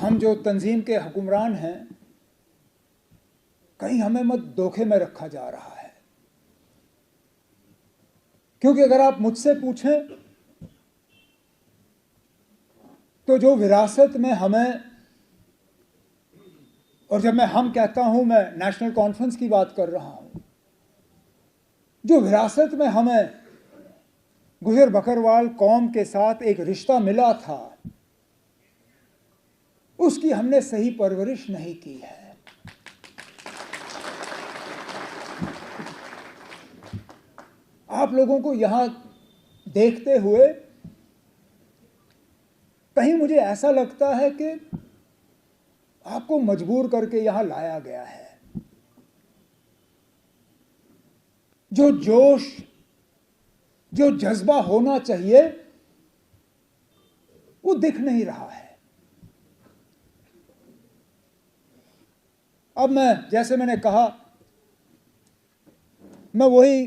हम जो तंजीम के हुक्मरान हैं, कहीं हमें मत धोखे में रखा जा रहा है। क्योंकि अगर आप मुझसे पूछें तो जो विरासत में हमें, और जब मैं हम कहता हूं मैं नेशनल कॉन्फ्रेंस की बात कर रहा हूं, जो विरासत में हमें गुजर बकरवाल कौम के साथ एक रिश्ता मिला था, उसकी हमने सही परवरिश नहीं की है। आप लोगों को यहां देखते हुए कहीं मुझे ऐसा लगता है कि आपको मजबूर करके यहां लाया गया है। जो जोश, जो जज्बा होना चाहिए, वो दिख नहीं रहा है। अब मैं, जैसे मैंने कहा, मैं वही,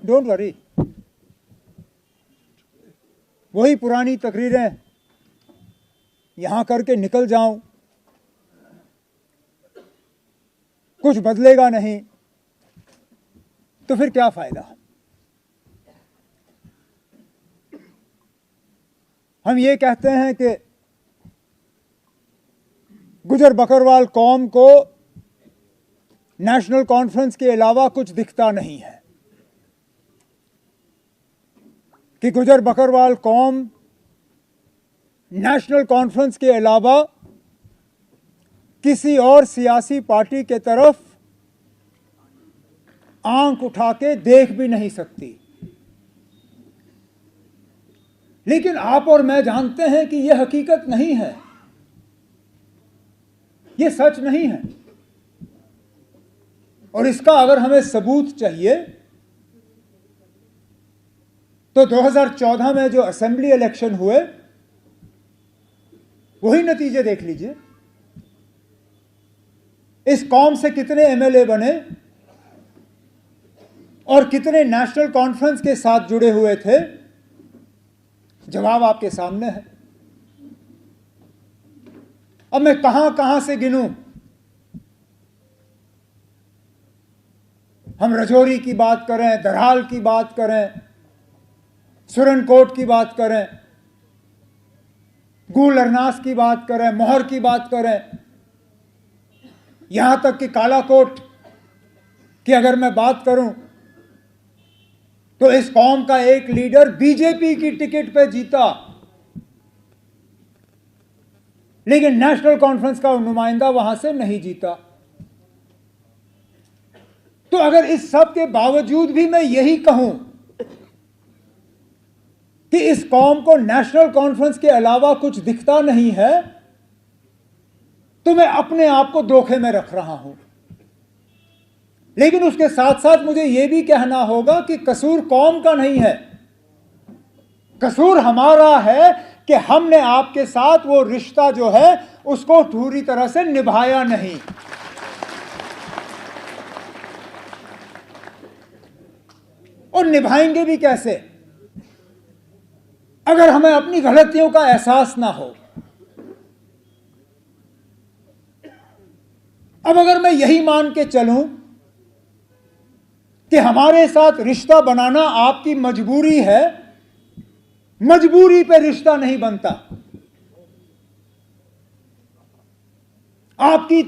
डोंट वरी, वही पुरानी तकरीरें यहां करके निकल जाऊं, कुछ बदलेगा नहीं, तो फिर क्या फायदा। हम ये कहते हैं कि गुजर बकरवाल कौम को नेशनल कॉन्फ्रेंस के अलावा कुछ दिखता नहीं है, कि गुजर बकरवाल कौम नेशनल कॉन्फ्रेंस के अलावा किसी और सियासी पार्टी के तरफ आंख उठा के देख भी नहीं सकती। लेकिन आप और मैं जानते हैं कि यह हकीकत नहीं है, यह सच नहीं है। और इसका अगर हमें सबूत चाहिए तो 2014 में जो असेंबली इलेक्शन हुए, वही नतीजे देख लीजिए। इस कौम से कितने एमएलए बने और कितने नेशनल कॉन्फ्रेंस के साथ जुड़े हुए थे, जवाब आपके सामने है। अब मैं कहां कहां से गिनूं? हम रजौरी की बात करें, दरहाल की बात करें, सुरनकोट की बात करें, गुल अरनास की बात करें, मोहर की बात करें, यहां तक कि कालाकोट की अगर मैं बात करूं तो इस कौम का एक लीडर बीजेपी की टिकट पे जीता, लेकिन नेशनल कॉन्फ्रेंस का नुमाइंदा वहां से नहीं जीता। तो अगर इस सब के बावजूद भी मैं यही कहूं कि इस कौम को नेशनल कॉन्फ्रेंस के अलावा कुछ दिखता नहीं है, तो मैं अपने आप को धोखे में रख रहा हूं। लेकिन उसके साथ साथ मुझे यह भी कहना होगा कि कसूर कौम का नहीं है, कसूर हमारा है कि हमने आपके साथ वो रिश्ता जो है उसको पूरी तरह से निभाया नहीं। और निभाएंगे भी कैसे अगर हमें अपनी गलतियों का एहसास ना हो। अब अगर मैं यही मान के चलूं कि हमारे साथ रिश्ता बनाना आपकी मजबूरी है, मजबूरी पे रिश्ता नहीं बनता। आपकी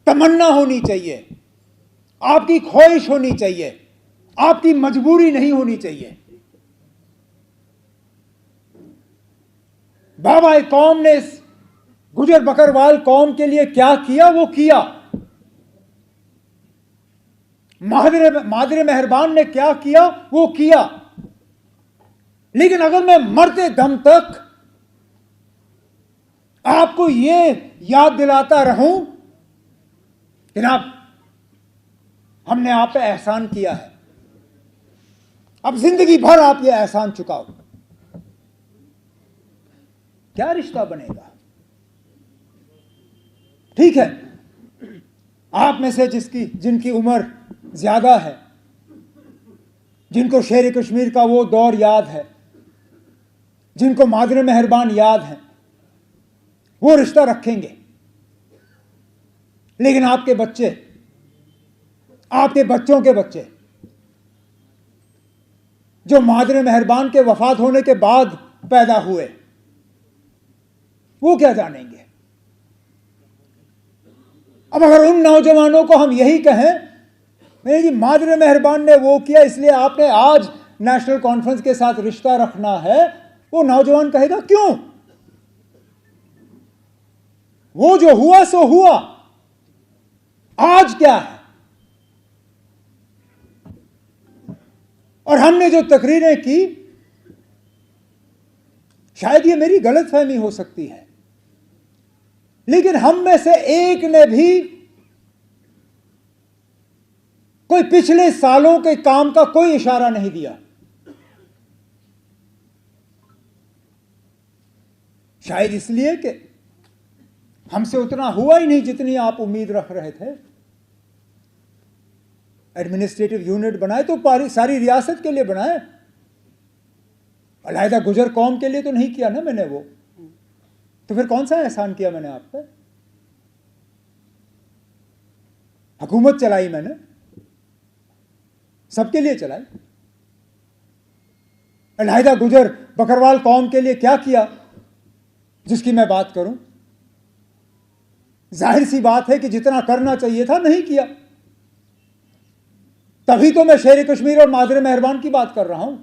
तमन्ना होनी चाहिए, आपकी ख्वाहिश होनी चाहिए, आपकी मजबूरी नहीं होनी चाहिए। बाबा कौम ने इस गुजर बकरवाल कौम के लिए क्या किया, वो किया। मादरे मेहरबान ने क्या किया, वो किया। लेकिन अगर मैं मरते दम तक आपको ये याद दिलाता रहूं, जनाब हमने आप पे एहसान किया है, अब जिंदगी भर आप ये एहसान चुकाओ, क्या रिश्ता बनेगा? ठीक है, आप में से जिनकी उम्र ज्यादा है, जिनको शेर कश्मीर का वो दौर याद है, जिनको मादरे मेहरबान याद है, वो रिश्ता रखेंगे। लेकिन आपके बच्चे, आपके बच्चों के बच्चे जो मादरे मेहरबान के वफात होने के बाद पैदा हुए, वो क्या जानेंगे? अब अगर उन नौजवानों को हम यही कहें, नहीं जी मादरे मेहरबान ने वो किया इसलिए आपने आज नेशनल कॉन्फ्रेंस के साथ रिश्ता रखना है, वो नौजवान कहेगा क्यों? वो जो हुआ सो हुआ, आज क्या है? और हमने जो तकरीरें की, शायद ये मेरी गलतफहमी हो सकती है, लेकिन हम में से एक ने भी कोई पिछले सालों के काम का कोई इशारा नहीं दिया। शायद इसलिए कि हमसे उतना हुआ ही नहीं जितनी आप उम्मीद रख रहे थे। एडमिनिस्ट्रेटिव यूनिट बनाए तो सारी रियासत के लिए बनाए, अलहदा गुजर कौम के लिए तो नहीं किया ना मैंने वो। तो फिर कौन सा एहसान किया मैंने आप पे? हुकूमत चलाई मैंने, सबके लिए चलाई। अलहदा गुजर बकरवाल कौम के लिए क्या किया जिसकी मैं बात करूं? जाहिर सी बात है कि जितना करना चाहिए था नहीं किया। तभी तो मैं शेर कश्मीर और मादरे मेहरबान की बात कर रहा हूं।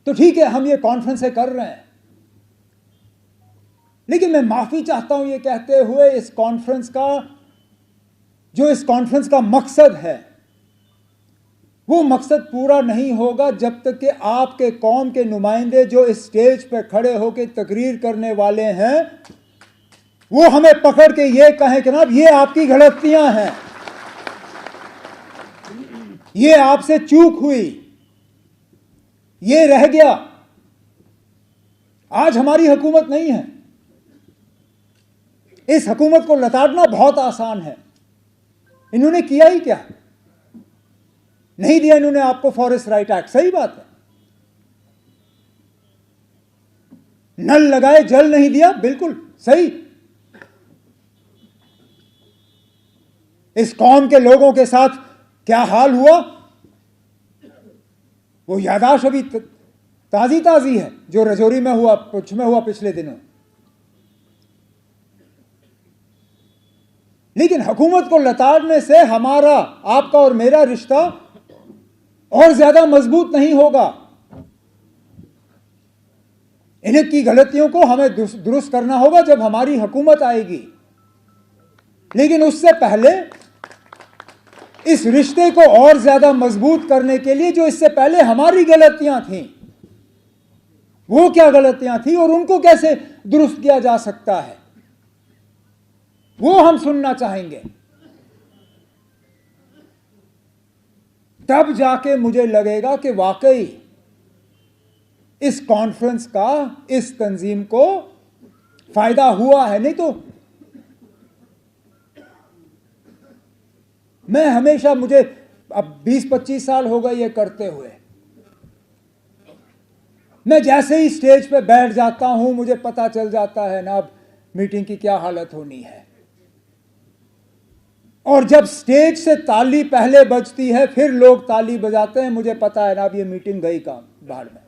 तो ठीक है, हम ये कॉन्फ्रेंसें कर रहे हैं, लेकिन मैं माफी चाहता हूं ये कहते हुए, इस कॉन्फ्रेंस का मकसद है, वो मकसद पूरा नहीं होगा जब तक कि आपके कौम के नुमाइंदे जो इस स्टेज पर खड़े होकर तकरीर करने वाले हैं, वो हमें पकड़ के ये कहें कि जनाब ये आपकी गलतियां हैं, ये आपसे चूक हुई, ये रह गया। आज हमारी हुकूमत नहीं है। इस हुकूमत को लताड़ना बहुत आसान है। इन्होंने किया ही क्या? नहीं दिया इन्होंने आपको फॉरेस्ट राइट एक्ट, सही बात है। नल लगाए जल नहीं दिया, बिल्कुल सही। इस कौम के लोगों के साथ क्या हाल हुआ, वो यादाश्त अभी ताजी है, जो रजौरी में हुआ, पुंछ में हुआ पिछले दिनों। लेकिन हुकूमत को लताड़ने से हमारा, आपका और मेरा रिश्ता और ज्यादा मजबूत नहीं होगा। इनकी गलतियों को हमें दुरुस्त करना होगा जब हमारी हुकूमत आएगी। लेकिन उससे पहले इस रिश्ते को और ज्यादा मजबूत करने के लिए जो इससे पहले हमारी गलतियां थीं, वो क्या गलतियां थी और उनको कैसे दुरुस्त किया जा सकता है, वो हम सुनना चाहेंगे। तब जाके मुझे लगेगा कि वाकई इस कॉन्फ्रेंस का, इस तंजीम को फायदा हुआ है। नहीं तो मैं हमेशा, मुझे अब 20-25 साल हो गए ये करते हुए, मैं जैसे ही स्टेज पे बैठ जाता हूं मुझे पता चल जाता है ना अब मीटिंग की क्या हालत होनी है। और जब स्टेज से ताली पहले बजती है फिर लोग ताली बजाते हैं, मुझे पता है ना अब ये मीटिंग गई काम बाहर में।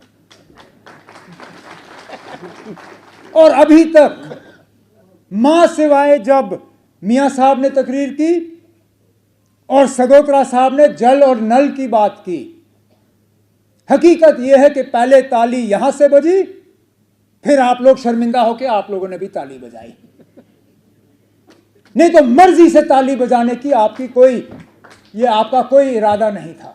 और अभी तक मां सिवाय जब मियां साहब ने तकरीर की और सगोत्रा साहब ने जल और नल की बात की, हकीकत यह है कि पहले ताली यहां से बजी, फिर आप लोग शर्मिंदा होकर आप लोगों ने भी ताली बजाई। नहीं तो मर्जी से ताली बजाने की आपकी कोई, ये आपका कोई इरादा नहीं था।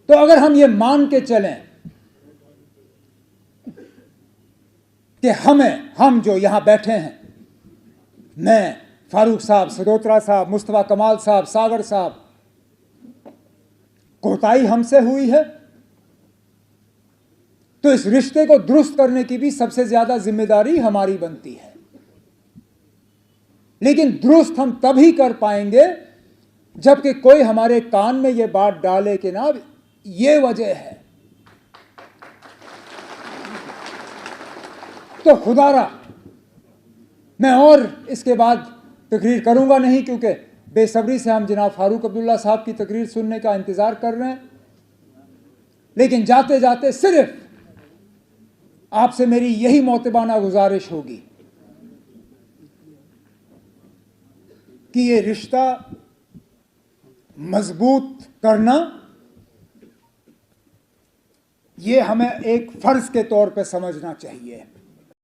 तो अगर हम ये मान के चलें कि हम जो यहां बैठे हैं, मैं, फारूक साहब, सगोत्रा साहब, मुस्तफा कमाल साहब, सागर साहब, कोताही हमसे हुई है, तो इस रिश्ते को दुरुस्त करने की भी सबसे ज्यादा जिम्मेदारी हमारी बनती है। लेकिन दुरुस्त हम तभी कर पाएंगे जबकि कोई हमारे कान में ये बात डाले कि ना ये वजह है। तो खुदारा मैं और इसके बाद तकरीर करूंगा नहीं, क्योंकि बेसब्री से हम जनाब फारूक अब्दुल्ला साहब की तकरीर सुनने का इंतजार कर रहे हैं। लेकिन जाते जाते सिर्फ आपसे मेरी यही मोतबाना गुजारिश होगी कि ये रिश्ता मजबूत करना ये हमें एक फर्ज के तौर पे समझना चाहिए।